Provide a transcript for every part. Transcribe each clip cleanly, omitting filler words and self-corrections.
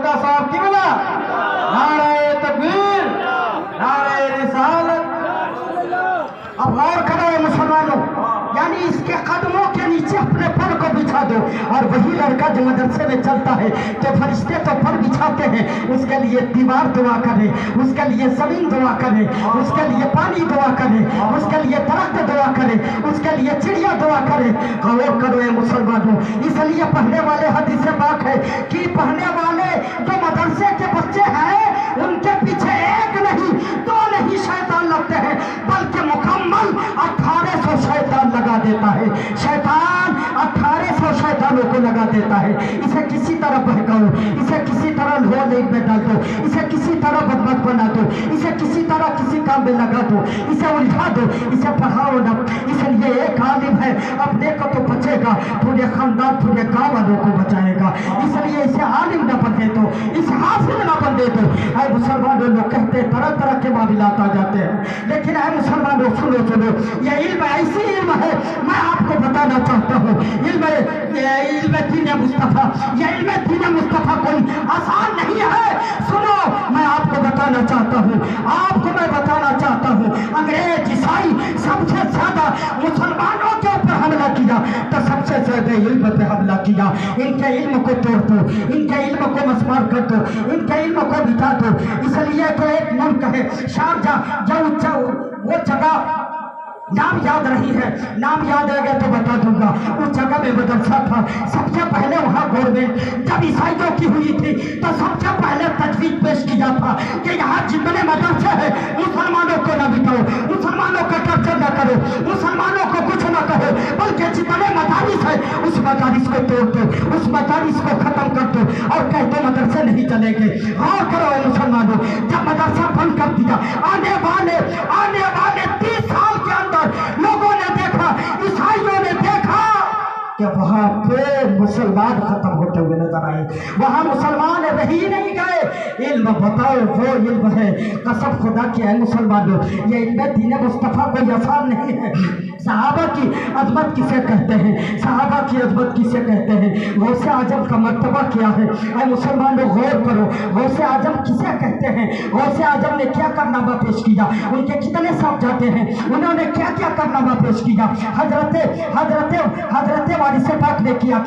خواجہ صاحب کی بلا، نعرہ تکبیر، نعرہ رسالت۔ اب غور کرو اے مسلمانوں، یعنی اس کے قدموں کے نیچے اپنے پر کو بچھا دو، اور وہی لڑکا جو مدرسے میں چلتا ہے کہ فرشتے تو پر بچھاتے ہیں، اس کے لیے دیوار دعا کرے، اس کے لیے زمین دعا کرے، اس کے لیے پانی دعا کرے، اس کے لیے درخت دعا کرے، اس کے لیے چڑیا دعا کرے۔ غور کرو اے مسلمانوں، اس لیے پڑھنے والے حدیث پاک ہے کہ پڑھنے والے جو مدرسے کے بچے ہیں ان کے پیچھے ایک نہیں دو نہیں شیطان لگتے ہیں، بلکہ مکمل 1800 شیطان لگا دیتا ہے۔ شیطان 1800 شیطانوں کو لگا دیتا ہے۔ اسے کسی طرح بہکاؤ، اسے کسی طرح لو لیک میں ڈال دو، اسے کسی طرح بدبخت بنا دو، اسے کسی طرح کسی کام میں لگا دو، اسے الجھا دو، اسے پڑھاؤ نہ۔ اس لیے ایک عالم ہے، اپنے کو تو بچے گا، پورے خاندان پورے گاؤں والوں کو بچائے گا۔ اس لیے اسے عالم نہ بن دے تو، اسے حافظ نہ بن دے تو۔ اے مسلمانوں، لوگ کہتے ہیں طرح طرح کے معاملات آ جاتے ہیں، لیکن اے مسلمانوں سنو سنو، یہ علم ایسی علم ہے، میں آپ کو بتانا چاہتا ہوں، علم دین مصطفیٰ، یہ علم دین مصطفیٰ کوئی آسان نہیں ہے۔ سنو، میں آپ کو بتانا چاہتا ہوں، آپ کو میں بتانا چاہتا ہوں، انگریز عیسائی سب سے زیادہ مسلمانوں کے اوپر حملہ کیا تو سب سے زیادہ علم پہ حملہ کیا۔ ان کے علم کو توڑ دو، ان کے علم کو مسمار کر دو، ان کے علم کو بٹھا دو۔ اس لیے کہ ایک ملک ہے شارجہ، جو وہ جگہ نام یاد رہی ہے، نام یاد آ گیا تو بتا دوں گا۔ اس جگہ میں مدرسہ تھا، سب سے پہلے وہاں گورنمنٹ جب عیسائیوں کی ہوئی تھی تو سب سے پہلے تجویز پیش کیا تھا کہ یہاں جتنے مدرسے ہیں مسلمانوں کو نہ بٹھاؤ، مسلمانوں کا ٹرچر نہ کرو، مسلمانوں کو کچھ نہ کہو، بلکہ جتنے مدارس ہیں اس مدارس کو توڑ دو، اس مدارس کو ختم کر دو، اور کہہ دو مدرسے نہیں چلیں گے۔ غور کرو اے مسلمانوں، جب مدرسہ بند کر دیا، آنے والے 30 سال کے اندر لوگوں نے دیکھا، عیسائیوں نے دیکھا کہ وہاں پہ مسلمان ختم ہوتے ہوئے نظر آئے، وہاں مسلمان رہی نہیں گئے۔ علم بتاؤ وہ علم ہے، قسم خدا کی ہے مسلمانوں، یہ علم دین مصطفیٰ کوئی آسان نہیں ہے۔ صحابہ کی عظمت کسے کہتے ہیں؟ صحابہ کی عظمت کسے کہتے ہیں؟ غوث اعظم کا مرتبہ کیا ہے؟ اے مسلمانوں غور کرو، غوث اعظم کسے کہتے ہیں؟ غوث اعظم نے کیا کارنامہ پیش کیا؟ ان کے کتنے صاحب جاتے ہیں؟ انہوں نے کیا کیا کارنامہ پیش کیا؟ حضرت وارث پاک نے کیا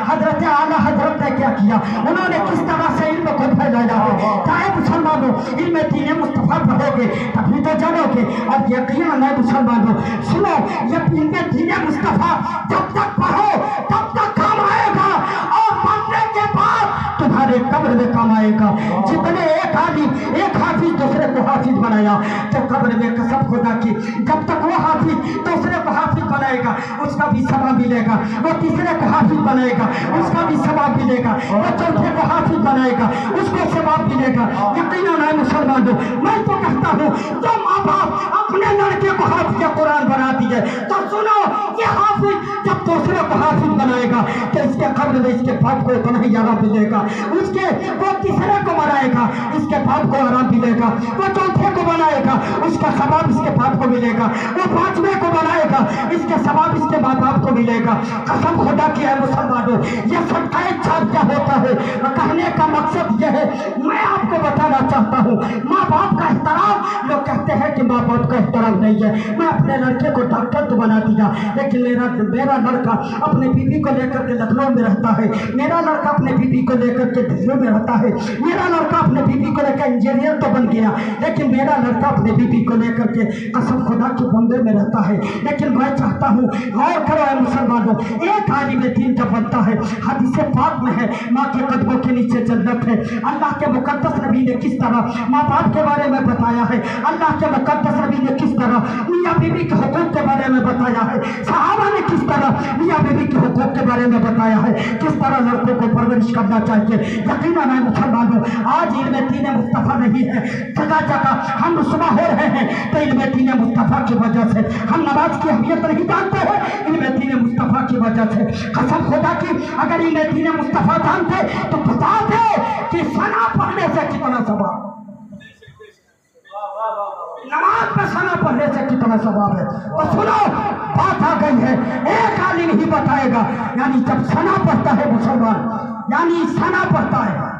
حضرت اعلیٰ حضرت نے کیا کیا؟ انہوں نے کس طرح سے علم کو پھیلایا ہے؟ چاہے مسلمانوں علم دین مصطفیٰ پڑھو گے تبھی تو جانو گے، اور یقیناً ہے مسلمانوں سنو، یہ علم دین مصطفیٰ جب تک پڑھو تب تک کام آئے گا، اور پڑھنے کے بعد تمہارے قبر میں کام آئے گا۔ جتنے ایک عالم ایک حافظ دوسرے کو حافظ بنایا تو قبر میں قسم خدا کی جب تک وہ حافظ دوسرے کو حافظ بنائے گا اس کا بھی ثواب ملے گا، وہ تیسرے کو حافظ بنائے گا اس کا بھی ثواب ملے گا، وہ چوتھے کو حافظ بنائے گا اس کو ثواب ملے گا۔ یقیناً ہے مسلمانوں، میں تو کہتا ہوں جو ماں باپ اپنے لڑکے کو حافظ قرآن بنا دیے تو سنو، یہ حافظ جب دوسرے کو حافظ بنائے گا تو اس کے قبر میں اس کے باپ کو اتنا ہی آرام ملے گا، وہ تیسرے کو بنائے گا اس کے باپ کو آرام ملے گا، وہ چوتھے کو بنائے گا اس کا ثواب اس کے باپ کو ملے گا، وہ پانچویں کو بنائے گا اس کے ثواب اس کے ماں باپ کو ملے گا۔ قسم خدا کی ہے مسلمانوں، یہ صدقہ جاریہ ہوتا ہے۔ کہنے کا مقصد یہ ہے، میں آپ کو بتانا چاہتا ہوں، ماں باپ کا احترام، لوگ کہتے ہیں کہ ماں باپ کا احترام نہیں ہے۔ میں اپنے لڑکے کو ڈاکٹر تو بنا دیا، لیکن میرا لڑکا اپنے بیوی کو لے کر کے لکھنؤ میں رہتا ہے، میرا لڑکا اپنے بیوی کو لے کر کے دہلی میں رہتا ہے، میرا لڑکا اپنے بیوی کو لے کر انجینئر تو بن گیا، لیکن میرا لڑکا اپنے بیوی کو لے کر کے قسم خدا کی بمبے میں رہتا ہے۔ لیکن میں چاہتا ہوں غور کرو اے مسلمانوں، ایک عالم دین جب بنتا ہے، حدیث پاک میں ہے ماں کے قدموں کے نیچے جنت ہے۔ اللہ کے مقدس نبی نے کس طرح ماں باپ کے بارے میں بتایا ہے، اللہ کے مقدس نبی نے کس طرح میاں بیوی کے حقوق کے بارے میں بتایا ہے، صحابہ نے کس طرح میاں بیوی کے حقوق کے بارے میں بتایا ہے، کس طرح لڑکوں کو پرورش کرنا چاہیے۔ یقیناً ہے مسلمانوں، آج علم دین مصطفیٰ نہیں ہے، جگہ جگہ ہم رسوا ہو رہے ہیں تو علم دین مصطفیٰ کی وجہ سے، ہم نماز کی اہمیت نہیں جانتے ہیں علم دین مصطفیٰ کی وجہ سے۔ قسم خدا کی اگر علم دین مصطفیٰ جانتے تو بتاتے کہ ثنا پڑھنے سے کتنا ثواب، نماز میں ثنا پڑھنے سے کتنا ثواب ہے۔ تو سنو، بات آ گئی ہے، ایک عالم ہی بتائے گا، یعنی جب ثنا پڑھتا ہے مسلمان، یعنی ثنا پڑھتا ہے